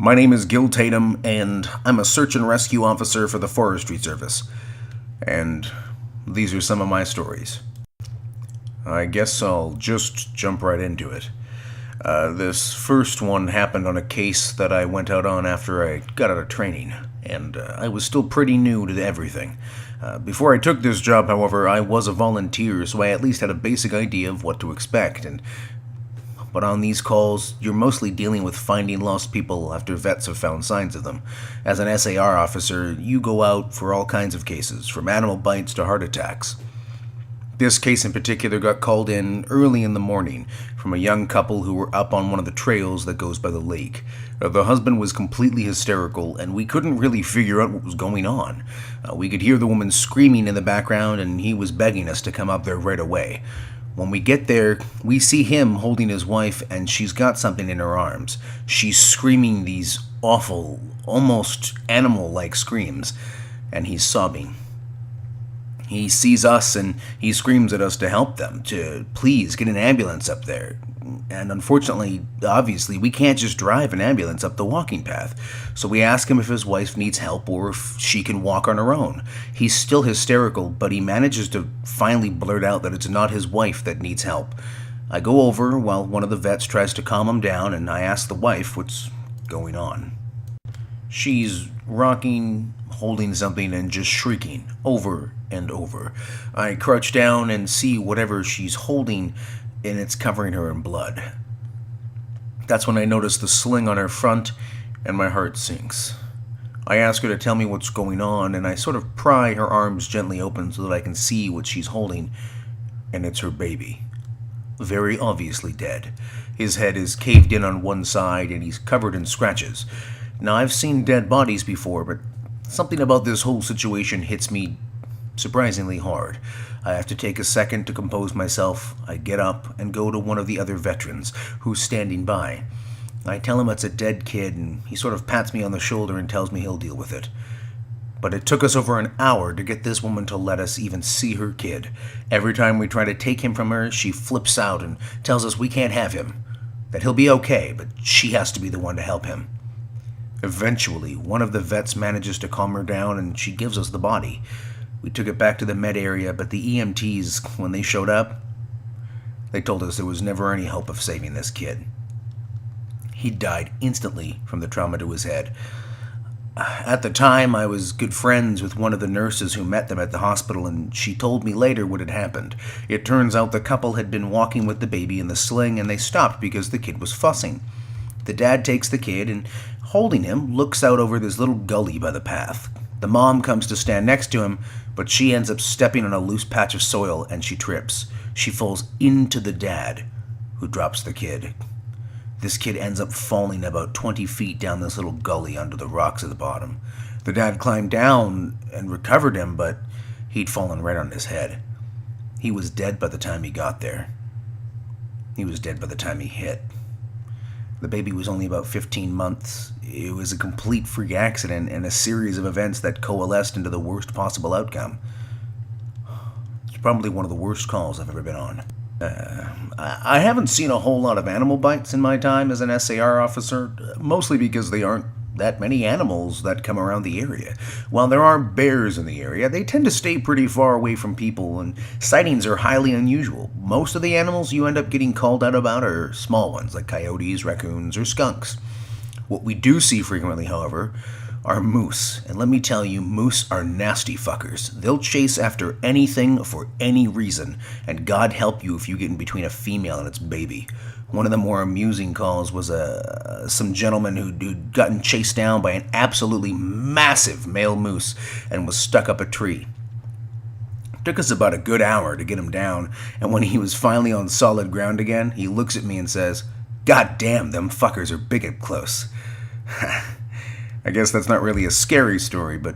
My name is Gil Tatum, and I'm a search and rescue officer for the Forestry Service. And these are some of my stories. I guess I'll just jump right into it. This first one happened on a case that I went out on after I got out of training, and I was still pretty new to everything. Before I took this job, however, I was a volunteer, so I at least had a basic idea of what to expect, but on these calls, you're mostly dealing with finding lost people after vets have found signs of them. As an SAR officer, you go out for all kinds of cases, from animal bites to heart attacks. This case in particular got called in early in the morning from a young couple who were up on one of the trails that goes by the lake. The husband was completely hysterical, and we couldn't really figure out what was going on. We could hear the woman screaming in the background, and he was begging us to come up there right away. When we get there, we see him holding his wife, and she's got something in her arms. She's screaming these awful, almost animal-like screams, and he's sobbing. He sees us, and he screams at us to help them, to please get an ambulance up there. And unfortunately, obviously, we can't just drive an ambulance up the walking path. So we ask him if his wife needs help or if she can walk on her own. He's still hysterical, but he manages to finally blurt out that it's not his wife that needs help. I go over while one of the vets tries to calm him down, and I ask the wife what's going on. She's rocking, holding something, and just shrieking over and over. I crouch down and see whatever she's holding, and it's covering her in blood. That's when I notice the sling on her front, and my heart sinks. I ask her to tell me what's going on, and I sort of pry her arms gently open so that I can see what she's holding, and it's her baby. Very obviously dead. His head is caved in on one side, and he's covered in scratches. Now, I've seen dead bodies before, but something about this whole situation hits me surprisingly hard. I have to take a second to compose myself. I get up and go to one of the other veterans who's standing by. I tell him it's a dead kid, and he sort of pats me on the shoulder and tells me he'll deal with it. But it took us over an hour to get this woman to let us even see her kid. Every time we try to take him from her, she flips out and tells us we can't have him, that he'll be okay, but she has to be the one to help him. Eventually, one of the vets manages to calm her down, and she gives us the body. We took it back to the med area, but the EMTs, when they showed up, they told us there was never any hope of saving this kid. He died instantly from the trauma to his head. At the time, I was good friends with one of the nurses who met them at the hospital, and she told me later what had happened. It turns out the couple had been walking with the baby in the sling, and they stopped because the kid was fussing. The dad takes the kid and, holding him, looks out over this little gully by the path. The mom comes to stand next to him, but she ends up stepping on a loose patch of soil and she trips. She falls into the dad, who drops the kid. This kid ends up falling about 20 feet down this little gully under the rocks at the bottom. The dad climbed down and recovered him, but he'd fallen right on his head. He was dead by the time he got there. He was dead by the time he hit. The baby was only about 15 months. It was a complete freak accident and a series of events that coalesced into the worst possible outcome. It's probably one of the worst calls I've ever been on. I haven't seen a whole lot of animal bites in my time as an SAR officer, mostly because they aren't that many animals that come around the area. While there are bears in the area, they tend to stay pretty far away from people, and sightings are highly unusual. Most of the animals you end up getting called out about are small ones, like coyotes, raccoons, or skunks. What we do see frequently, however, are moose. And let me tell you, moose are nasty fuckers. They'll chase after anything for any reason, and God help you if you get in between a female and its baby. One of the more amusing calls was some gentleman who'd gotten chased down by an absolutely massive male moose and was stuck up a tree. It took us about a good hour to get him down, and when he was finally on solid ground again, he looks at me and says, "God damn, them fuckers are big up close." I guess that's not really a scary story, but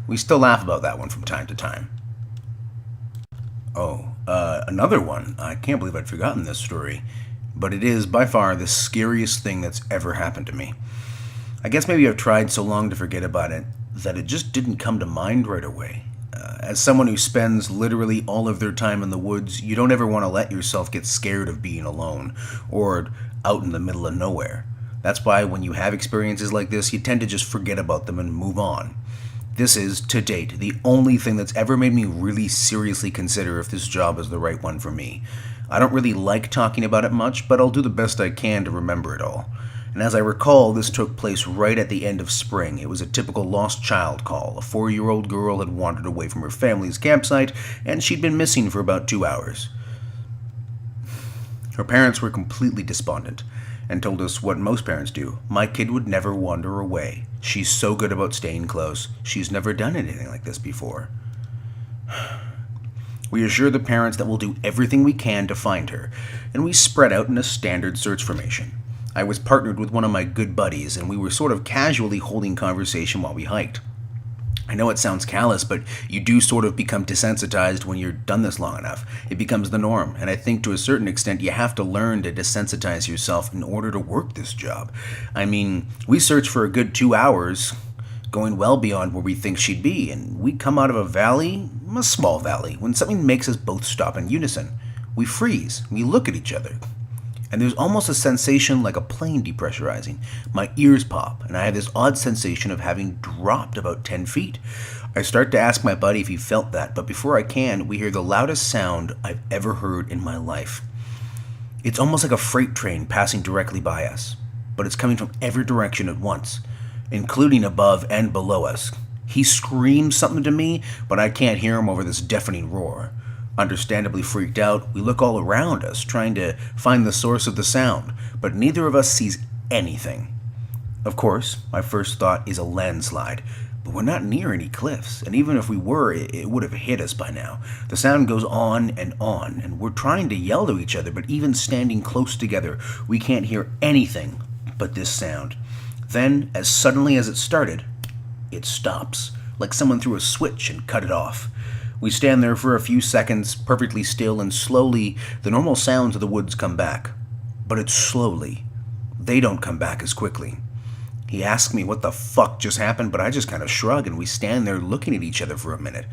we still laugh about that one from time to time. Another one. I can't believe I'd forgotten this story, but it is by far the scariest thing that's ever happened to me. I guess maybe I've tried so long to forget about it that it just didn't come to mind right away. As someone who spends literally all of their time in the woods, you don't ever want to let yourself get scared of being alone or out in the middle of nowhere. That's why when you have experiences like this, you tend to just forget about them and move on. This is, to date, the only thing that's ever made me really seriously consider if this job is the right one for me. I don't really like talking about it much, but I'll do the best I can to remember it all. And as I recall, this took place right at the end of spring. It was a typical lost child call. A 4-year-old girl had wandered away from her family's campsite, and she'd been missing for about 2 hours. Her parents were completely despondent and told us what most parents do. My kid would never wander away. She's so good about staying close. She's never done anything like this before. We assure the parents that we'll do everything we can to find her, and we spread out in a standard search formation. I was partnered with one of my good buddies, and we were sort of casually holding conversation while we hiked. I know it sounds callous, but you do sort of become desensitized when you're done this long enough. It becomes the norm, and I think to a certain extent you have to learn to desensitize yourself in order to work this job. I mean, we searched for a good 2 hours, going well beyond where we think she'd be, and we come out of a valley, a small valley, when something makes us both stop in unison. We freeze, we look at each other. And there's almost a sensation like a plane depressurizing. My ears pop, and I have this odd sensation of having dropped about 10 feet. I start to ask my buddy if he felt that, but before I can, we hear the loudest sound I've ever heard in my life. It's almost like a freight train passing directly by us, but it's coming from every direction at once, including above and below us. He screams something to me, but I can't hear him over this deafening roar. Understandably freaked out, we look all around us, trying to find the source of the sound, but neither of us sees anything. Of course, my first thought is a landslide, but we're not near any cliffs, and even if we were, it would have hit us by now. The sound goes on, and we're trying to yell to each other, but even standing close together, we can't hear anything but this sound. Then, as suddenly as it started, it stops, like someone threw a switch and cut it off. We stand there for a few seconds, perfectly still, and slowly, the normal sounds of the woods come back. But it's slowly. They don't come back as quickly. He asks me what the fuck just happened, but I just kind of shrug, and we stand there looking at each other for a minute.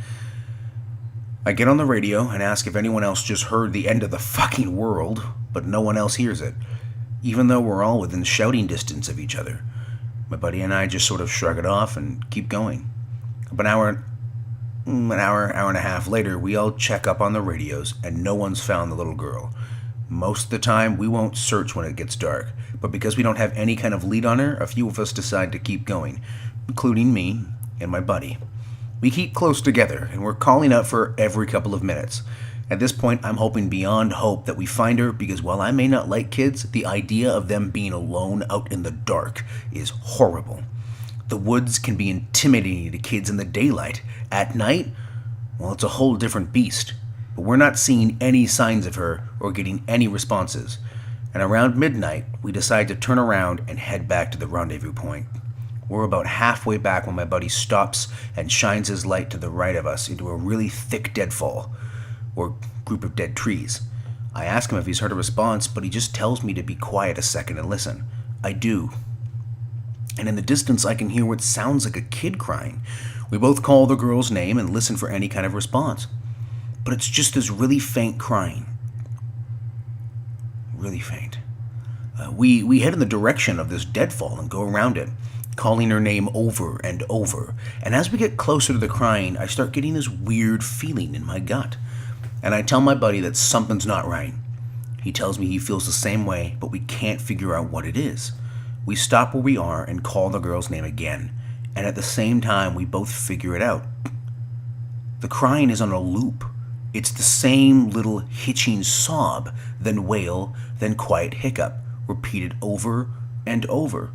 I get on the radio and ask if anyone else just heard the end of the fucking world, but no one else hears it, even though we're all within shouting distance of each other. My buddy and I just sort of shrug it off and keep going. About an hour and a half later, we all check up on the radios, and no one's found the little girl. Most of the time, we won't search when it gets dark, but because we don't have any kind of lead on her, a few of us decide to keep going, including me and my buddy. We keep close together, and we're calling out for her every couple of minutes. At this point, I'm hoping beyond hope that we find her, because while I may not like kids, the idea of them being alone out in the dark is horrible. The woods can be intimidating to kids in the daylight. At night, well, it's a whole different beast. But we're not seeing any signs of her or getting any responses. And around midnight, we decide to turn around and head back to the rendezvous point. We're about halfway back when my buddy stops and shines his light to the right of us into a really thick deadfall, or group of dead trees. I ask him if he's heard a response, but he just tells me to be quiet a second and listen. I do. And in the distance, I can hear what sounds like a kid crying. We both call the girl's name and listen for any kind of response. But it's just this really faint crying. Really faint. We head in the direction of this deadfall and go around it, calling her name over and over. And as we get closer to the crying, I start getting this weird feeling in my gut. And I tell my buddy that something's not right. He tells me he feels the same way, but we can't figure out what it is. We stop where we are and call the girl's name again, and at the same time we both figure it out. The crying is on a loop. It's the same little hitching sob, then wail, then quiet hiccup, repeated over and over.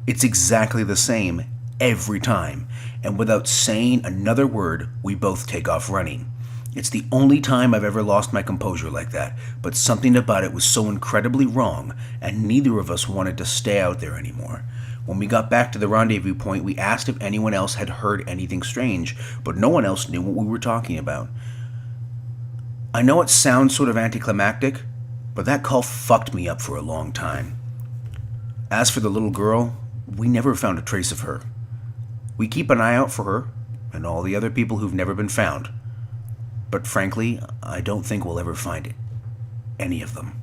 It's exactly the same every time, and without saying another word, we both take off running. It's the only time I've ever lost my composure like that, but something about it was so incredibly wrong, and neither of us wanted to stay out there anymore. When we got back to the rendezvous point, we asked if anyone else had heard anything strange, but no one else knew what we were talking about. I know it sounds sort of anticlimactic, but that call fucked me up for a long time. As for the little girl, we never found a trace of her. We keep an eye out for her, and all the other people who've never been found. But frankly, I don't think we'll ever find it. Any of them.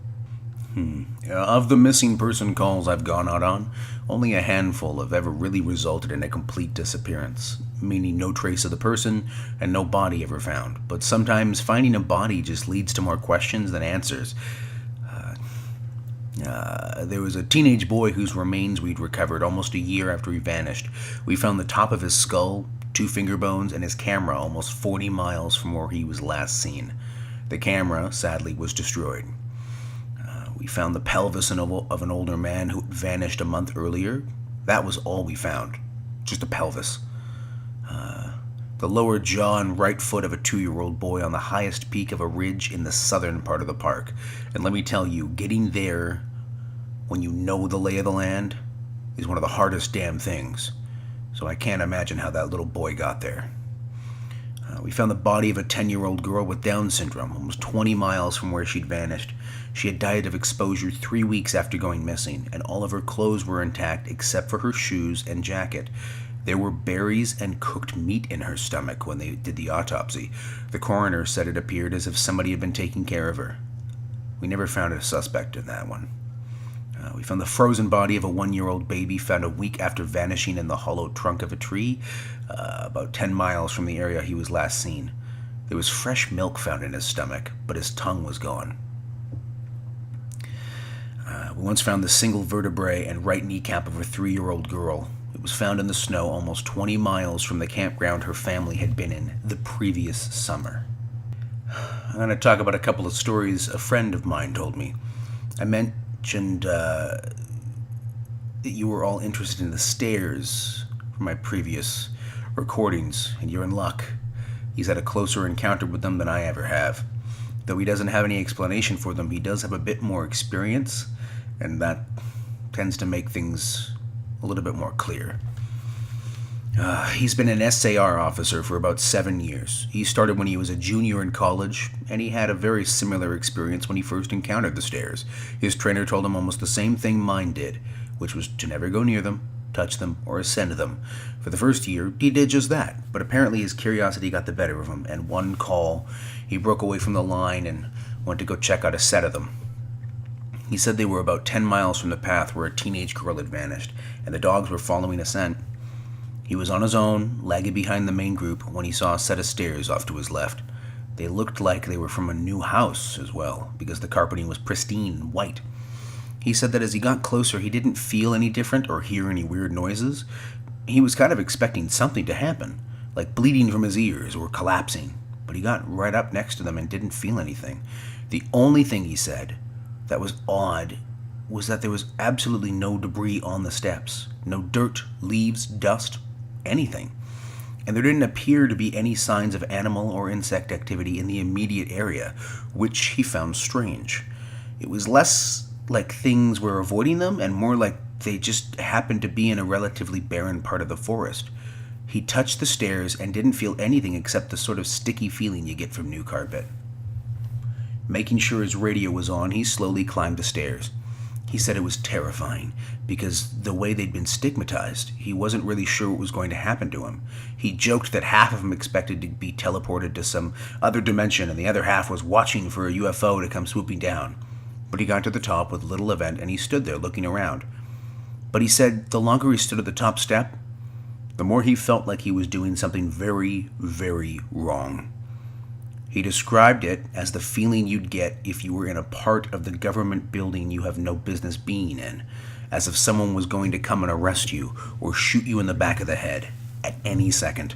Of the missing person calls I've gone out on, only a handful have ever really resulted in a complete disappearance, meaning no trace of the person and no body ever found. But sometimes finding a body just leads to more questions than answers. There was a teenage boy whose remains we'd recovered almost a year after he vanished. We found the top of his skull, 2 finger bones, and his camera almost 40 miles from where he was last seen. The camera, sadly, was destroyed. We found the pelvis of an older man who had vanished a month earlier. That was all we found, just a pelvis. The lower jaw and right foot of a 2-year-old boy on the highest peak of a ridge in the southern part of the park. And let me tell you, getting there when you know the lay of the land is one of the hardest damn things. So I can't imagine how that little boy got there. We found the body of a 10-year-old girl with Down syndrome, almost 20 miles from where she'd vanished. She had died of exposure 3 weeks after going missing, and all of her clothes were intact except for her shoes and jacket. There were berries and cooked meat in her stomach when they did the autopsy. The coroner said it appeared as if somebody had been taking care of her. We never found a suspect in that one. We found the frozen body of a 1-year-old baby found a week after vanishing in the hollow trunk of a tree, about 10 miles from the area he was last seen. There was fresh milk found in his stomach, but his tongue was gone. We once found the single vertebrae and right kneecap of a 3-year-old girl. It was found in the snow almost 20 miles from the campground her family had been in the previous summer. I'm going to talk about a couple of stories a friend of mine told me. I mentioned that you were all interested in the stairs from my previous recordings, and you're in luck. He's had a closer encounter with them than I ever have. Though he doesn't have any explanation for them, he does have a bit more experience, and that tends to make things a little bit more clear. He's been an SAR officer for about 7 years. He started when he was a junior in college, and he had a very similar experience when he first encountered the stairs. His trainer told him almost the same thing mine did, which was to never go near them, touch them, or ascend them. For the first year, he did just that, but apparently his curiosity got the better of him, and one call, he broke away from the line and went to go check out a set of them. He said they were about 10 miles from the path where a teenage girl had vanished, and the dogs were following a scent. He was on his own, lagging behind the main group, when he saw a set of stairs off to his left. They looked like they were from a new house as well, because the carpeting was pristine and white. He said that as he got closer, he didn't feel any different or hear any weird noises. He was kind of expecting something to happen, like bleeding from his ears or collapsing, but he got right up next to them and didn't feel anything. The only thing he said that was odd was that there was absolutely no debris on the steps. No dirt, leaves, dust, anything. And there didn't appear to be any signs of animal or insect activity in the immediate area, which he found strange. It was less like things were avoiding them and more like they just happened to be in a relatively barren part of the forest. He touched the stairs and didn't feel anything except the sort of sticky feeling you get from new carpet. Making sure his radio was on, he slowly climbed the stairs. He said it was terrifying, because the way they'd been stigmatized, he wasn't really sure what was going to happen to him. He joked that half of him expected to be teleported to some other dimension, and the other half was watching for a UFO to come swooping down. But he got to the top with little event, and he stood there looking around. But he said the longer he stood at the top step, the more he felt like he was doing something very, very wrong. He described it as the feeling you'd get if you were in a part of the government building you have no business being in, as if someone was going to come and arrest you or shoot you in the back of the head at any second.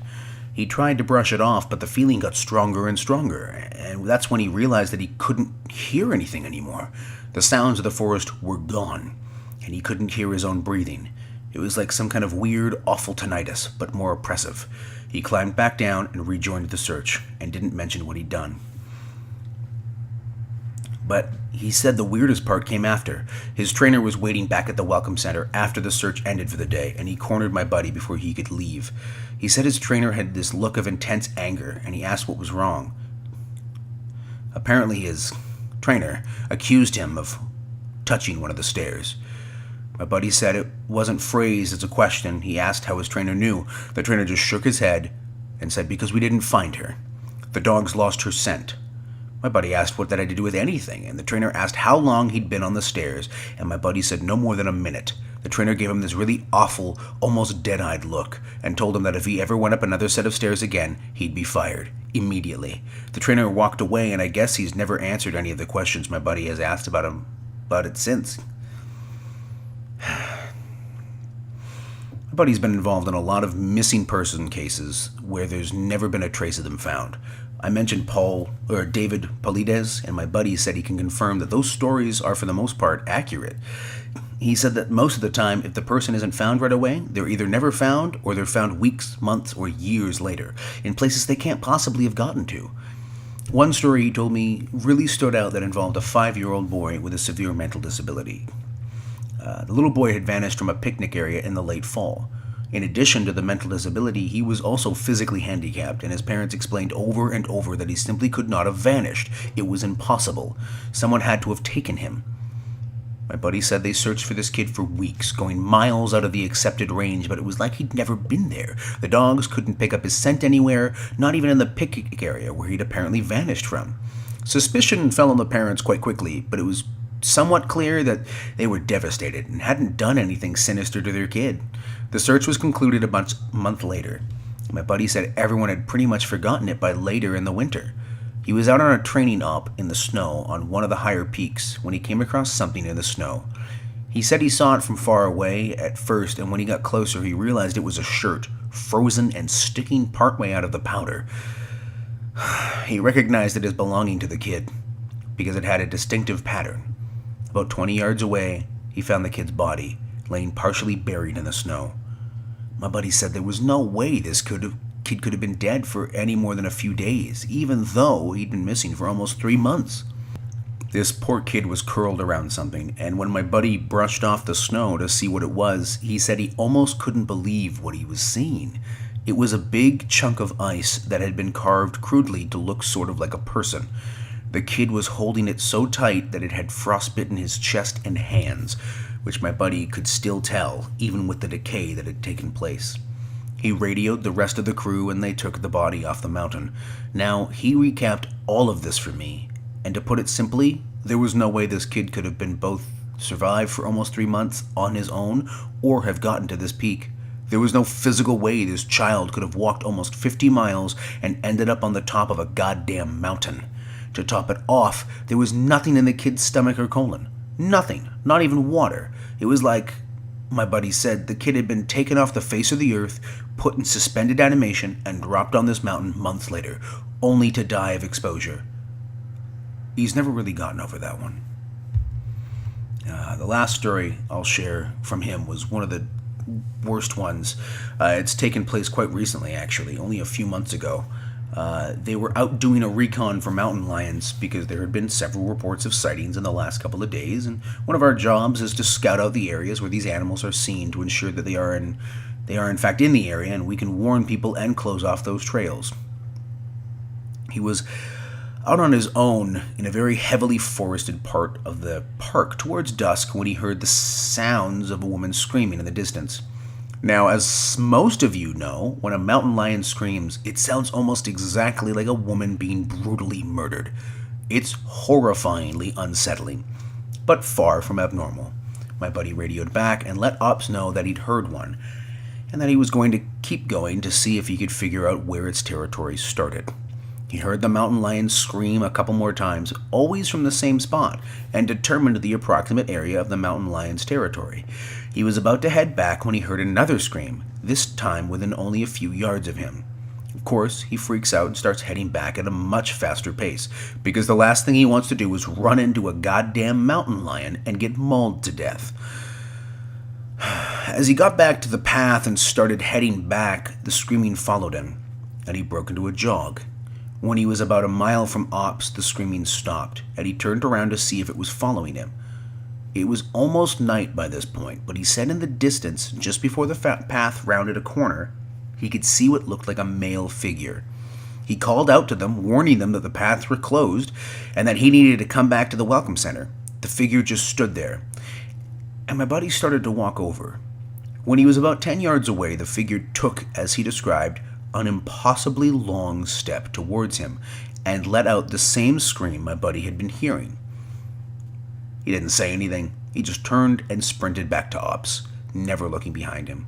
He tried to brush it off, but the feeling got stronger and stronger, and that's when he realized that he couldn't hear anything anymore. The sounds of the forest were gone, and he couldn't hear his own breathing. It was like some kind of weird, awful tinnitus, but more oppressive. He climbed back down and rejoined the search, and didn't mention what he'd done. But he said the weirdest part came after. His trainer was waiting back at the Welcome Center after the search ended for the day, and he cornered my buddy before he could leave. He said his trainer had this look of intense anger, and he asked what was wrong. Apparently his trainer accused him of touching one of the stairs. My buddy said it wasn't phrased as a question. He asked how his trainer knew. The trainer just shook his head and said because we didn't find her. The dogs lost her scent. My buddy asked what that had to do with anything, and the trainer asked how long he'd been on the stairs, and my buddy said no more than a minute. The trainer gave him this really awful, almost dead-eyed look, and told him that if he ever went up another set of stairs again, he'd be fired. Immediately. The trainer walked away, and I guess he's never answered any of the questions my buddy has asked about it since. My buddy's been involved in a lot of missing person cases where there's never been a trace of them found. I mentioned David Polides, and my buddy said he can confirm that those stories are for the most part accurate. He said that most of the time, if the person isn't found right away, they're either never found or they're found weeks, months, or years later, in places they can't possibly have gotten to. One story he told me really stood out that involved a 5-year-old boy with a severe mental disability. The little boy had vanished from a picnic area in the late fall. In addition to the mental disability, he was also physically handicapped, and his parents explained over and over that he simply could not have vanished. It was impossible. Someone had to have taken him. My buddy said they searched for this kid for weeks, going miles out of the accepted range, but it was like he'd never been there. The dogs couldn't pick up his scent anywhere, not even in the picnic area where he'd apparently vanished from. Suspicion fell on the parents quite quickly, but it was somewhat clear that they were devastated and hadn't done anything sinister to their kid. The search was concluded a month later. My buddy said everyone had pretty much forgotten it by later in the winter. He was out on a training op in the snow on one of the higher peaks when he came across something in the snow. He said he saw it from far away at first, and when he got closer he realized it was a shirt, frozen and sticking partway out of the powder. He recognized it as belonging to the kid because it had a distinctive pattern. About 20 yards away, he found the kid's body, laying partially buried in the snow. My buddy said there was no way this kid could have been dead for any more than a few days, even though he'd been missing for almost 3 months. This poor kid was curled around something, and when my buddy brushed off the snow to see what it was, he said he almost couldn't believe what he was seeing. It was a big chunk of ice that had been carved crudely to look sort of like a person. The kid was holding it so tight that it had frostbitten his chest and hands, which my buddy could still tell, even with the decay that had taken place. He radioed the rest of the crew and they took the body off the mountain. Now, he recapped all of this for me, and to put it simply, there was no way this kid could have been both survived for almost 3 months on his own or have gotten to this peak. There was no physical way this child could have walked almost 50 miles and ended up on the top of a goddamn mountain. To top it off, there was nothing in the kid's stomach or colon. Nothing. Not even water. It was like, my buddy said, the kid had been taken off the face of the earth, put in suspended animation, and dropped on this mountain months later, only to die of exposure. He's never really gotten over that one. The last story I'll share from him was one of the worst ones. It's taken place quite recently, actually, only a few months ago. They were out doing a recon for mountain lions because there had been several reports of sightings in the last couple of days, and one of our jobs is to scout out the areas where these animals are seen to ensure that they are in fact in the area, and we can warn people and close off those trails. He was out on his own in a very heavily forested part of the park towards dusk when he heard the sounds of a woman screaming in the distance. Now, as most of you know, when a mountain lion screams, it sounds almost exactly like a woman being brutally murdered. It's horrifyingly unsettling, but far from abnormal. My buddy radioed back and let ops know that he'd heard one, and that he was going to keep going to see if he could figure out where its territory started. He heard the mountain lion scream a couple more times, always from the same spot, and determined the approximate area of the mountain lion's territory. He was about to head back when he heard another scream, this time within only a few yards of him. Of course, he freaks out and starts heading back at a much faster pace, because the last thing he wants to do is run into a goddamn mountain lion and get mauled to death. As he got back to the path and started heading back, the screaming followed him, and he broke into a jog. When he was about a mile from ops, the screaming stopped, and he turned around to see if it was following him. It was almost night by this point, but he said in the distance, just before the path rounded a corner, he could see what looked like a male figure. He called out to them, warning them that the paths were closed and that he needed to come back to the welcome center. The figure just stood there, and my buddy started to walk over. When he was about 10 yards away, the figure took, as he described, an impossibly long step towards him, and let out the same scream my buddy had been hearing. He didn't say anything. He just turned and sprinted back to Ops, never looking behind him.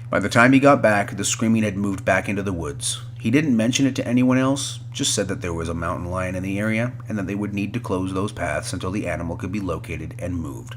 By the time he got back, the screaming had moved back into the woods. He didn't mention it to anyone else, just said that there was a mountain lion in the area and that they would need to close those paths until the animal could be located and moved.